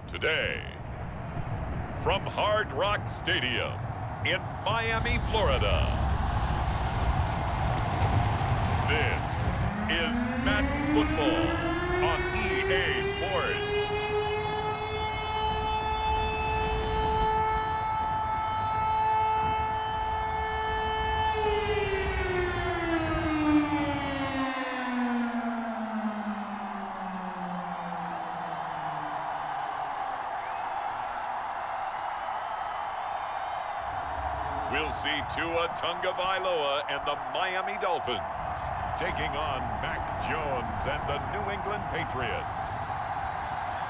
Today, from Hard Rock Stadium in Miami, Florida, this is Madden Football on EA Sports. We'll see Tua Tagovailoa and the Miami Dolphins taking on Mac Jones and the New England Patriots.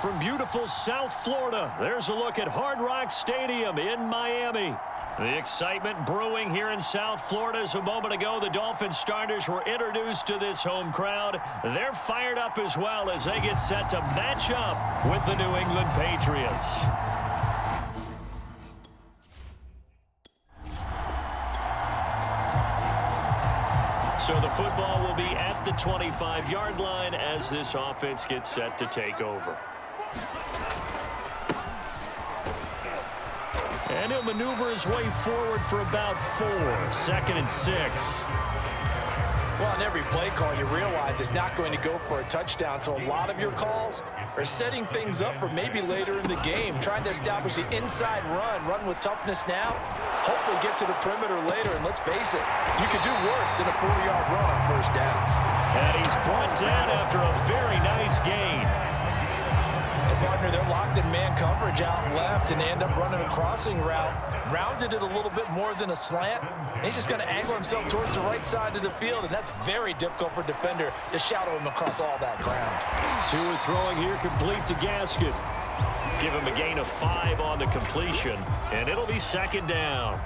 From beautiful South Florida, there's a look at Hard Rock Stadium in Miami. The excitement brewing here in South Florida as a moment ago the Dolphins starters were introduced to this home crowd. They're fired up as well as they get set to match up with the New England Patriots. So the football will be at the 25-yard line as this offense gets set to take over. And he'll maneuver his way forward for about 4. 2nd and 6. Well, on every play call, you realize it's not going to go for a touchdown. So a lot of your calls are setting things up for maybe later in the game, trying to establish the inside run with toughness now, hopefully get to the perimeter later. And let's face it, you could do worse than a 40-yard run on first down. And he's brought down after a very nice gain. Partner, they're locked in man coverage out left, and they end up running a crossing route. Rounded it a little bit more than a slant. And he's just going to angle himself towards the right side of the field, and that's very difficult for a defender to shadow him across all that ground. Tua throwing here complete to Gaskin. Give him a gain of 5 on the completion, and it'll be 2nd down.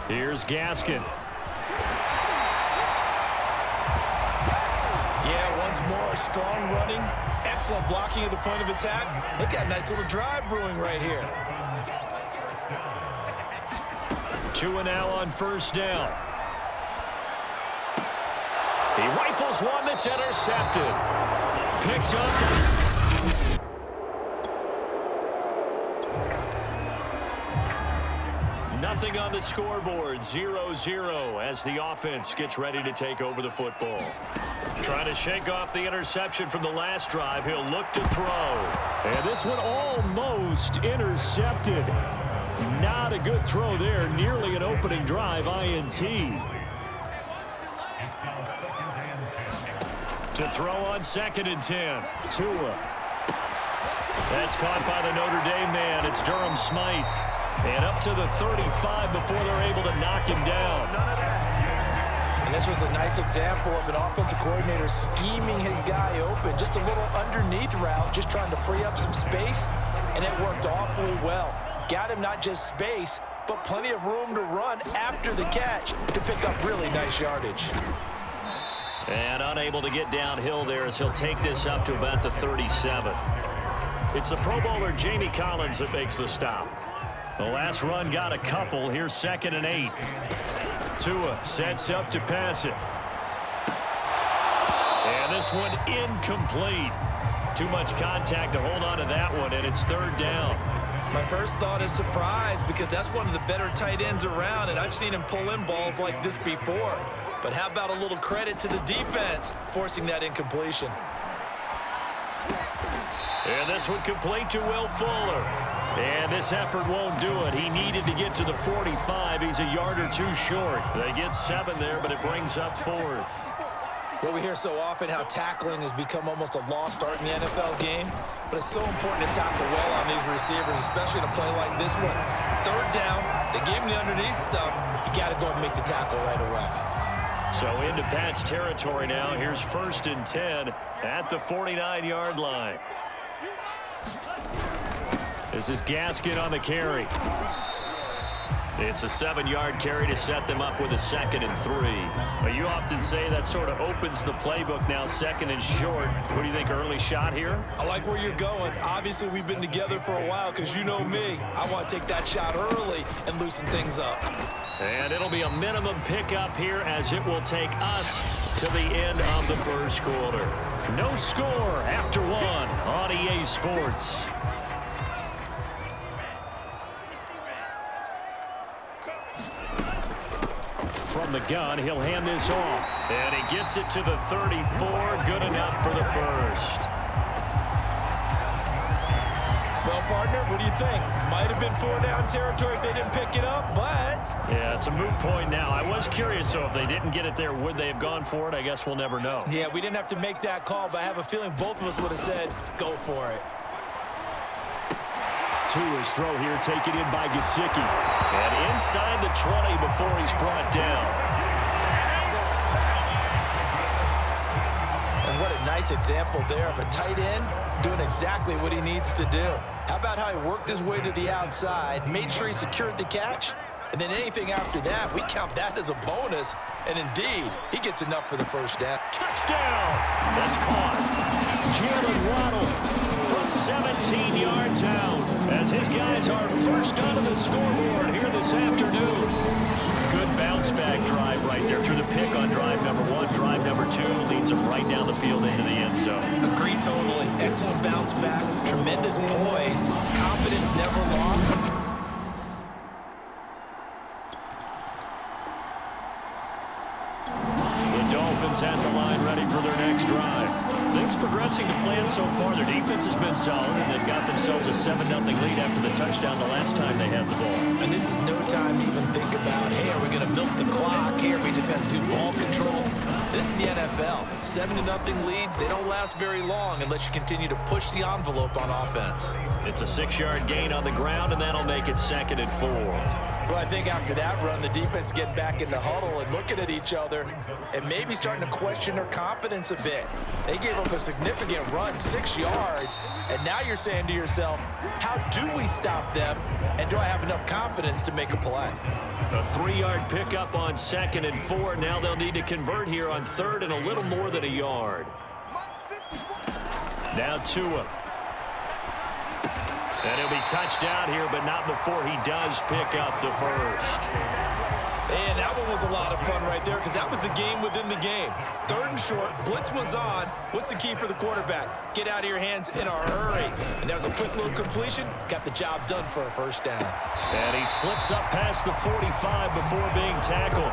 Here's Gaskin. Once more, strong running, excellent blocking at the point of attack. Look at a nice little drive brewing right here. Tua now on first down. He rifles one that's intercepted. Picked up. Nothing on the scoreboard, 0-0 as the offense gets ready to take over the football. Trying to shake off the interception from the last drive. He'll look to throw. And this one almost intercepted. Not a good throw there. Nearly an opening drive INT. To throw on 2nd and 10. Tua. That's caught by the Notre Dame man. It's Durham Smythe. And up to the 35 before they're able to knock him down. And this was a nice example of an offensive coordinator scheming his guy open. Just a little underneath route, just trying to free up some space, and it worked awfully well. Got him not just space, but plenty of room to run after the catch to pick up really nice yardage. And unable to get downhill there as he'll take this up to about the 37. It's the Pro Bowler Jamie Collins that makes the stop. The last run got a couple. Here's 2nd and 8. Tua sets up to pass it. And this one incomplete. Too much contact to hold on to that one, and it's 3rd down. My first thought is surprise, because that's one of the better tight ends around, and I've seen him pull in balls like this before. But how about a little credit to the defense forcing that incompletion? And this one complete to Will Fuller. And this effort won't do it. He needed to get to the 45. He's a yard or 2 short. They get 7 there, but it brings up 4th. Well, we hear so often how tackling has become almost a lost art in the NFL game, but it's so important to tackle well on these receivers, especially in a play like this one. 3rd down, They gave him the underneath stuff. You got to go and make the tackle right away. So into Pat's territory now. Here's 1st and 10 at the 49-yard line. This is Gaskin on the carry. It's a 7-yard carry to set them up with a 2nd and 3. But you often say that sort of opens the playbook now, 2nd and short. What do you think, early shot here? I like where you're going. Obviously, we've been together for a while because you know me. I want to take that shot early and loosen things up. And it'll be a minimum pickup here as it will take us to the end of the 1st quarter. No score after 1 on EA Sports. From the gun, he'll hand this off. And he gets it to the 34. Good enough for the 1st. Well, partner, what do you think? Might have been 4-down territory if they didn't pick it up, but... Yeah, it's a moot point now. I was curious, so if they didn't get it there, would they have gone for it? I guess we'll never know. Yeah, we didn't have to make that call, but I have a feeling both of us would have said, go for it. Tua's throw here taken in by Gesicki. And inside the 20 before he's brought down. And what a nice example there of a tight end doing exactly what he needs to do. How about how he worked his way to the outside, made sure he secured the catch, and then anything after that, we count that as a bonus. And indeed, he gets enough for the 1st down. Touchdown! That's caught. Jalen Waddle from 17 yards out as his guys are first onto the scoreboard here this afternoon. Good bounce back drive right there through the pick on drive number 1. Drive number 2 leads them right down the field into the end zone. Agree totally. Excellent bounce back. Tremendous poise. Confidence never lost. Dolphins at the line ready for their next drive. Things progressing to plan so far. Their defense has been solid, and they've got themselves a 7-0 lead after the touchdown the last time they had the ball. And this is no time to even think about, hey, are we going to milk the clock? Hey, are we just going to do ball control? This is the NFL. 7-0 leads, they don't last very long unless you continue to push the envelope on offense. It's a 6-yard gain on the ground, and that'll make it 2nd and 4. Well, I think after that run, the defense getting back in the huddle and looking at each other and maybe starting to question their confidence a bit. They gave up a significant run, 6 yards, and now you're saying to yourself, how do we stop them, and do I have enough confidence to make a play? A 3-yard pickup on 2nd and 4. Now they'll need to convert here on 3rd and a little more than a yard. Now Tua. And he'll be touched down here, but not before he does pick up the 1st. And that one was a lot of fun right there because that was the game within the game. 3rd and short, blitz was on. What's the key for the quarterback? Get out of your hands in a hurry. And that was a quick little completion. Got the job done for a 1st down. And he slips up past the 45 before being tackled.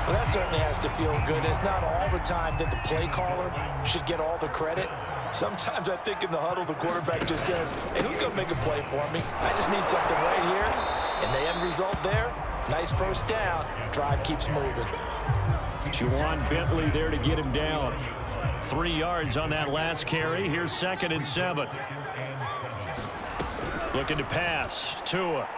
Well, that certainly has to feel good. It's not all the time that the play caller should get all the credit. Sometimes I think in the huddle, the quarterback just says, hey, who's going to make a play for me? I just need something right here. And the end result there, nice 1st down. Drive keeps moving. Juwan Bentley there to get him down. 3 yards on that last carry. Here's 2nd and 7. Looking to pass. Tua.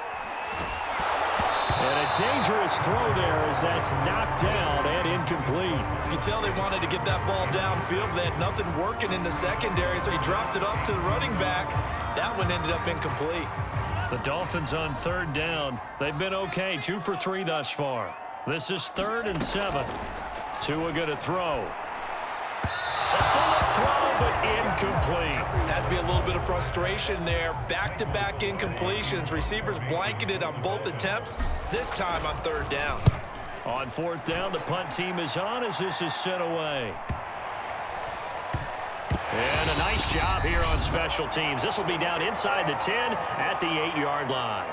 And a dangerous throw there as that's knocked down and incomplete. You can tell they wanted to get that ball downfield. They had nothing working in the secondary, so he dropped it up to the running back. That one ended up incomplete. The Dolphins on 3rd down. They've been okay, 2 for 3 thus far. This is 3rd and 7. Tua going to throw. Throw, but incomplete. Has to be a little bit of frustration there. Back-to-back incompletions. Receivers blanketed on both attempts, this time on 3rd down. On 4th down, the punt team is on as this is sent away. And a nice job here on special teams. This will be down inside the 10 at the 8-yard line.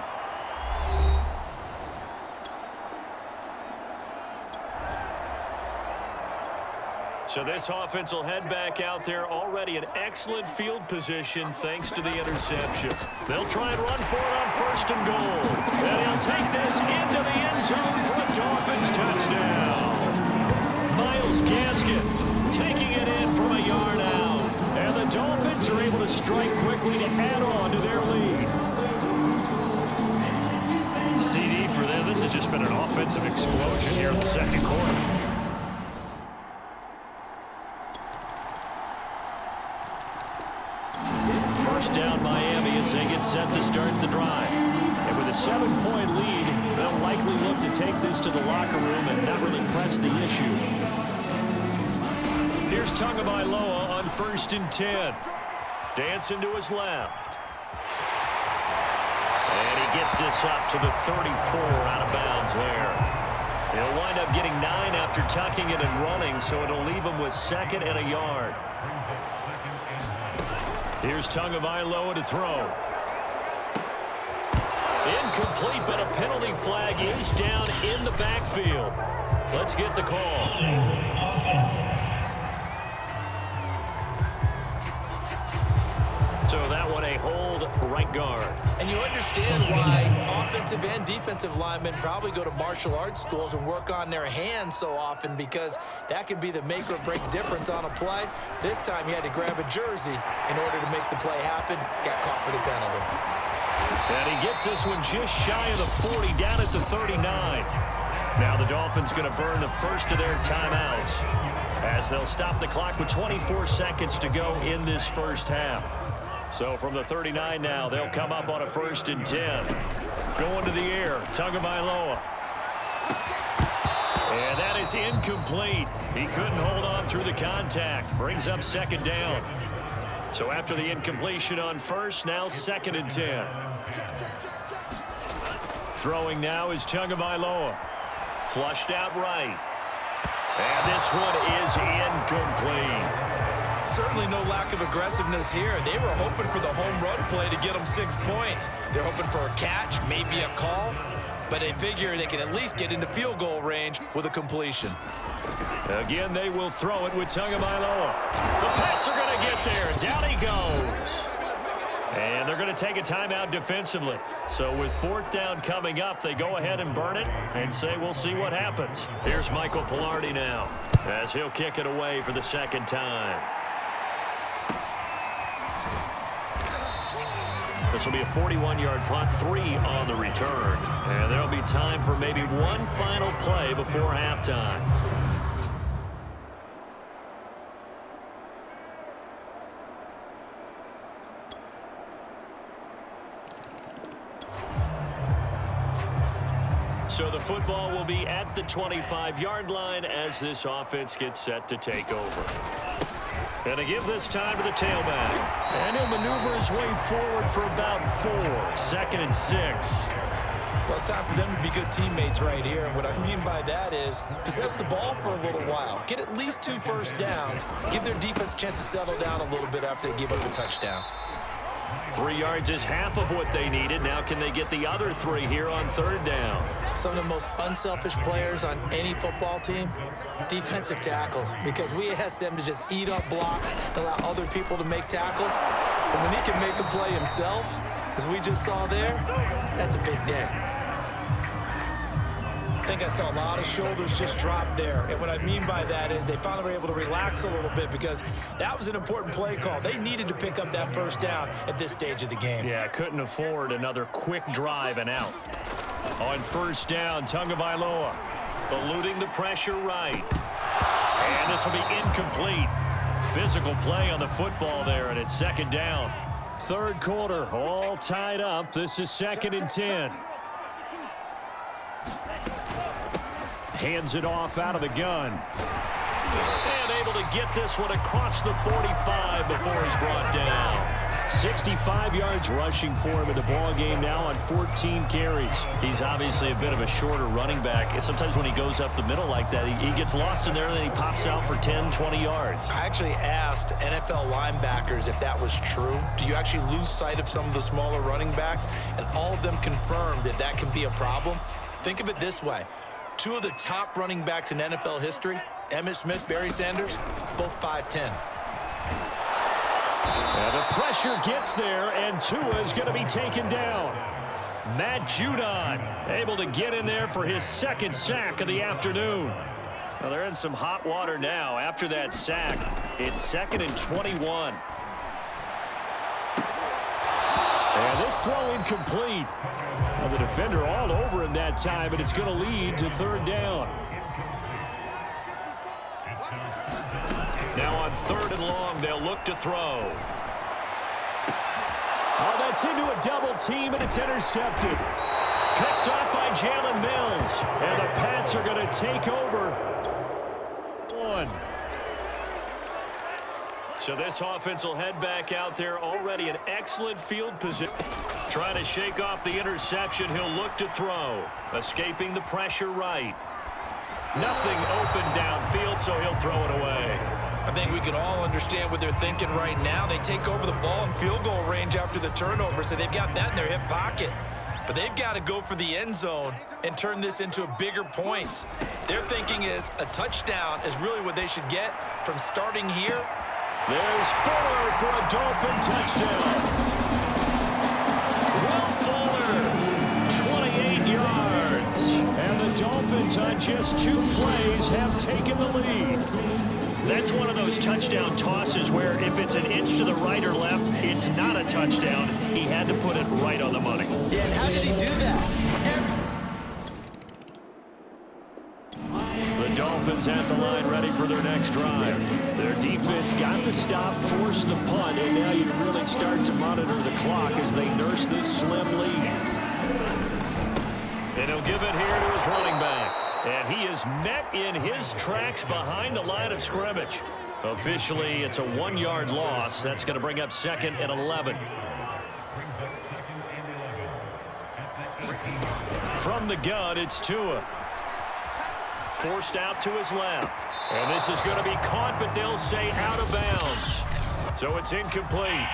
So this offense will head back out there already in excellent field position thanks to the interception. They'll try and run for it on 1st and goal. And he'll take this into the end zone for a Dolphins touchdown. Myles Gaskin taking it in from a yard out. And the Dolphins are able to strike quickly to add on to their lead. offensive explosion here in the second quarter. First down Miami as they get set to start the drive. And with a 7-point lead, they'll likely look to take this to the locker room and not really press the issue. Here's Tagovailoa on 1st and 10. Dancing to his left. And he gets this up to the 34 out of bounds there. He'll wind up getting 9 after tucking it and running, so it'll leave him with 2nd and a yard. Here's Tagovailoa to throw. Incomplete, but a penalty flag is down in the backfield. Let's get the call. So that one a hold right guard. And you understand why offensive and defensive linemen probably go to martial arts schools and work on their hands so often, because that can be the make or break difference on a play. This time he had to grab a jersey in order to make the play happen. Got caught for the penalty. And he gets this one just shy of the 40, down at the 39. Now the Dolphins going to burn the first of their timeouts as they'll stop the clock with 24 seconds to go in this first half. So from the 39 now, they'll come up on a 1st and 10. Going to the air, Tagovailoa. And that is incomplete. He couldn't hold on through the contact. Brings up 2nd down. So after the incompletion on 1st, now 2nd and 10. Throwing now is Tagovailoa. Flushed out right. And this one is incomplete. Certainly no lack of aggressiveness here. They were hoping for the home run play to get them 6 points. They're hoping for a catch, maybe a call, but they figure they can at least get into field goal range with a completion. Again, they will throw it with Tagovailoa. The Pats are going to get there. Down he goes. And they're going to take a timeout defensively. So with 4th down coming up, they go ahead and burn it and say we'll see what happens. Here's Michael Pilardi now as he'll kick it away for the 2nd time. This will be a 41-yard punt, 3 on the return. And there'll be time for maybe one final play before halftime. So the football will be at the 25-yard line as this offense gets set to take over. And to give this time to the tailback. And he'll maneuver his way forward for about 4. 2nd and 6. Well, it's time for them to be good teammates right here. And what I mean by that is possess the ball for a little while. Get at least 2 first downs. Give their defense a chance to settle down a little bit after they give up the touchdown. 3 yards is half of what they needed. Now can they get the other 3 here on 3rd down? Some of the most unselfish players on any football team, defensive tackles, because we ask them to just eat up blocks and allow other people to make tackles. But when he can make a play himself, as we just saw there, that's a big day. I think I saw a lot of shoulders just drop there. And what I mean by that is they finally were able to relax a little bit, because that was an important play call. They needed to pick up that 1st down at this stage of the game. Yeah, couldn't afford another quick drive and out. On 1st down, Tagovailoa eluding the pressure right. And this will be incomplete. Physical play on the football there, and it's 2nd down. 3rd quarter, all tied up. This is 2nd and 10. Hands it off out of the gun. And able to get this one across the 45 before he's brought down. 65 yards rushing for him in the ball game now on 14 carries. He's obviously a bit of a shorter running back. Sometimes when he goes up the middle like that, he gets lost in there and then he pops out for 10, 20 yards. I actually asked NFL linebackers if that was true. Do you actually lose sight of some of the smaller running backs? And all of them confirmed that that can be a problem. Think of it this way. 2 of the top running backs in NFL history, Emmitt Smith, Barry Sanders, both 5'10". And the pressure gets there, and Tua is going to be taken down. Matt Judon able to get in there for his 2nd sack of the afternoon. Well, they're in some hot water now. After that sack, it's 2nd and 21. And this throw incomplete. Well, the defender all over him that time, and it's going to lead to third down. Now on third and long, they'll look to throw. Oh, that's into a double team, and it's intercepted. Picked off by Jalen Mills. And the Pats are going to take over. One. So this offense will head back out there, already an excellent field position. Trying to shake off the interception, he'll look to throw. Escaping the pressure right. Nothing open downfield, so he'll throw it away. I think we can all understand what they're thinking right now. They take over the ball in field goal range after the turnover, so they've got that in their hip pocket. But they've got to go for the end zone and turn this into bigger points. Their thinking is a touchdown is really what they should get from starting here. There's Fuller for a Dolphin touchdown. Will Fuller, 28 yards. And the Dolphins on just 2 plays have taken the lead. That's one of those touchdown tosses where if it's an inch to the right or left, it's not a touchdown. He had to put it right on the money. Yeah, and how did he do that? The Dolphins at the line ready for their next drive. Their defense got to stop, force the punt, and now you really start to monitor the clock as they nurse this slim lead. And he'll give it here to his running back. And he is met in his tracks behind the line of scrimmage. Officially, it's a 1-yard loss. That's going to bring up 2nd and 11. From the gun, it's Tua. Forced out to his left. And this is going to be caught, but they'll say out of bounds. So it's incomplete.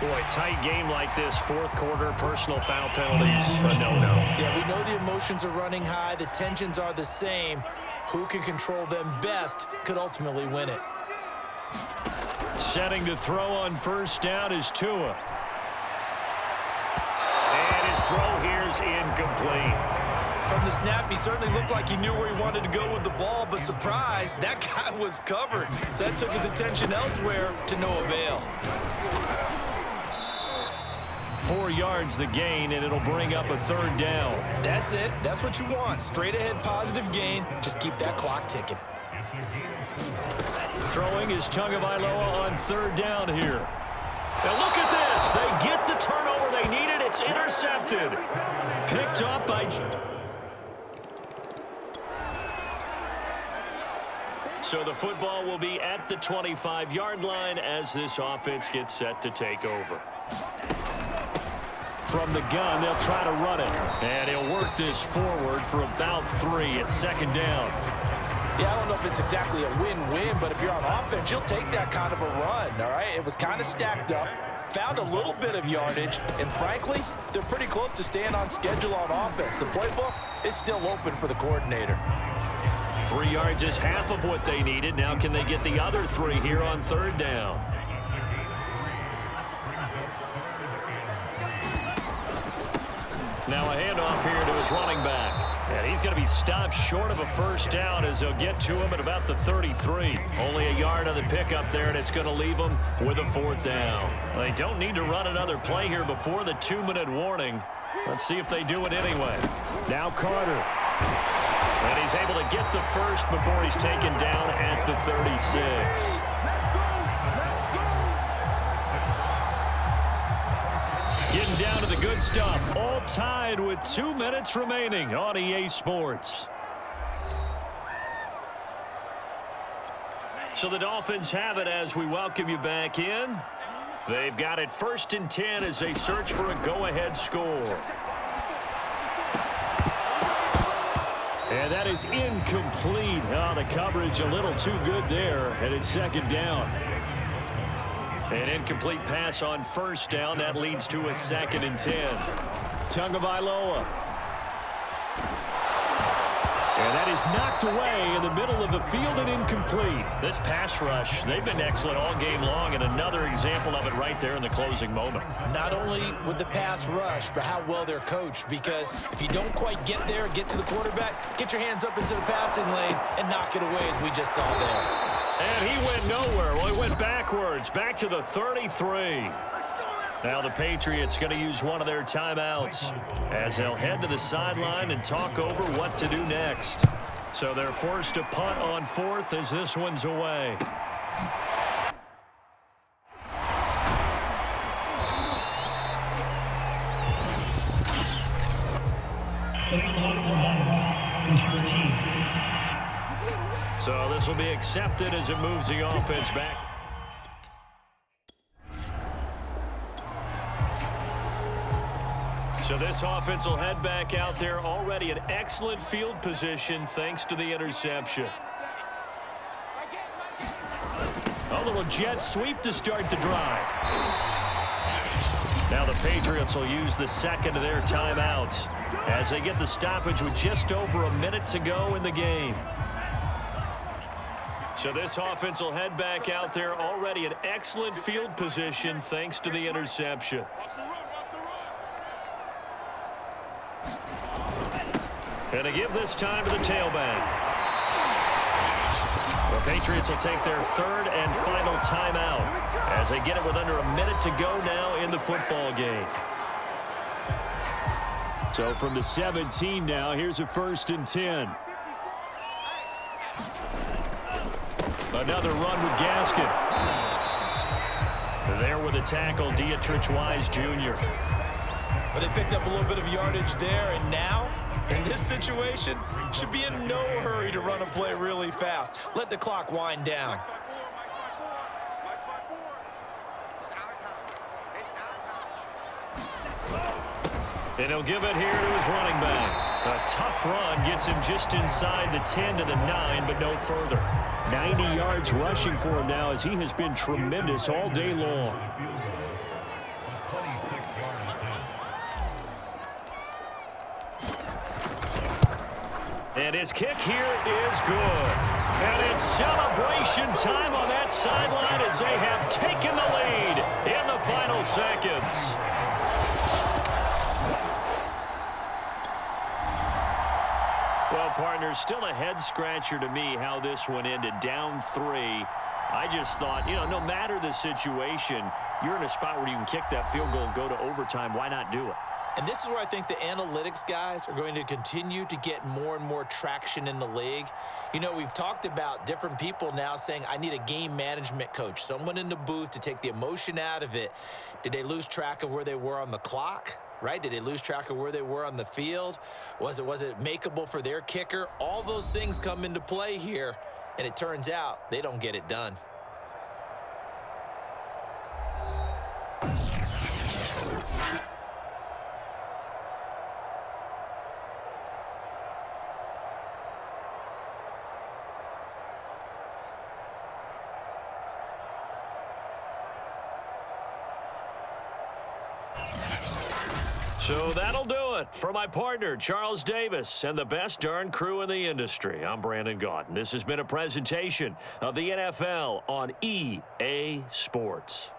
Boy, tight game like this, 4th quarter, personal foul penalties, no. Yeah, we know the emotions are running high. The tensions are the same. Who can control them best could ultimately win it. Setting to throw on first down is Tua. And his throw here is incomplete. From the snap, he certainly looked like he knew where he wanted to go with the ball, but surprise, that guy was covered. So that took his attention elsewhere to no avail. 4 yards the gain, and it'll bring up a third down. That's it. That's what you want. Straight ahead, positive gain. Just keep that clock ticking. Throwing is Tagovailoa on third down here. Now look at this. They get the turnover they needed. It's intercepted. Picked up by... So the football will be at the 25-yard line as this offense gets set to take over. From the gun, they'll try to run it. And he'll work this forward for about 3 at 2nd down. Yeah, I don't know if it's exactly a win-win, but if you're on offense, you'll take that kind of a run, all right? It was kind of stacked up, found a little bit of yardage, and frankly, they're pretty close to staying on schedule on offense. The playbook is still open for the coordinator. 3 yards is half of what they needed. Now can they get the other 3 here on third down? Now a handoff here to his running back. And he's going to be stopped short of a first down as they'll get to him at about the 33. Only a yard on the pickup there, and it's going to leave him with a 4th down. They don't need to run another play here before the 2-minute warning. Let's see if they do it anyway. Now Carter. And he's able to get the first before he's taken down at the 36. Getting down to the good stuff. All tied with 2 minutes remaining on EA Sports. So the Dolphins have it as we welcome you back in. They've got it 1st and 10 as they search for a go-ahead score. And that is incomplete. Oh, the coverage a little too good there, and it's 2nd down. An incomplete pass on first down. That leads to a 2nd and 10. Tagovailoa. And that is knocked away in the middle of the field and incomplete. This pass rush, they've been excellent all game long, and another example of it right there in the closing moment. Not only with the pass rush, but how well they're coached, because if you don't quite get there, get to the quarterback, get your hands up into the passing lane and knock it away as we just saw there. And he went nowhere. Well, he went backwards, back to the 33. Now the Patriots going to use one of their timeouts as they'll head to the sideline and talk over what to do next. So they're forced to punt on 4th as this one's away. So this will be accepted as it moves the offense back. So this offense will head back out there, already in excellent field position thanks to the interception. A little jet sweep to start the drive. Now the Patriots will use the second of their timeouts as they get the stoppage with just over a minute to go in the game. So this offense will head back out there, already in excellent field position thanks to the interception. And to give this time to the tailback. The Patriots will take their third and final timeout as they get it with under a minute to go now in the football game. So from the 17 now, here's a 1st and 10. Another run with Gaskin. There with a tackle, Dietrich Wise Jr. But they picked up a little bit of yardage there, and now, in this situation, should be in no hurry to run a play really fast. Let the clock wind down. And he'll give it here to his running back. A tough run gets him just inside the 10 to the 9, but no further. 90 yards rushing for him now as he has been tremendous all day long. And his kick here is good. And it's celebration time on that sideline as they have taken the lead in the final seconds. Well, partner, still a head-scratcher to me how this one ended, down 3. I just thought, no matter the situation, you're in a spot where you can kick that field goal and go to overtime. Why not do it? And this is where I think the analytics guys are going to continue to get more and more traction in the league. We've talked about different people now saying, I need a game management coach, someone in the booth to take the emotion out of it. Did they lose track of where they were on the clock? Right? Did they lose track of where they were on the field? Was it makeable for their kicker? All those things come into play here, and it turns out they don't get it done. So that'll do it for my partner, Charles Davis, and the best darn crew in the industry. I'm Brandon Gaudin. This has been a presentation of the NFL on EA Sports.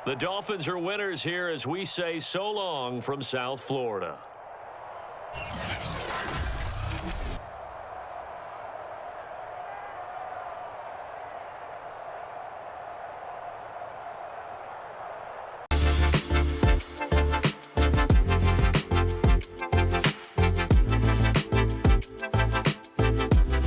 The Dolphins are winners here as we say so long from South Florida.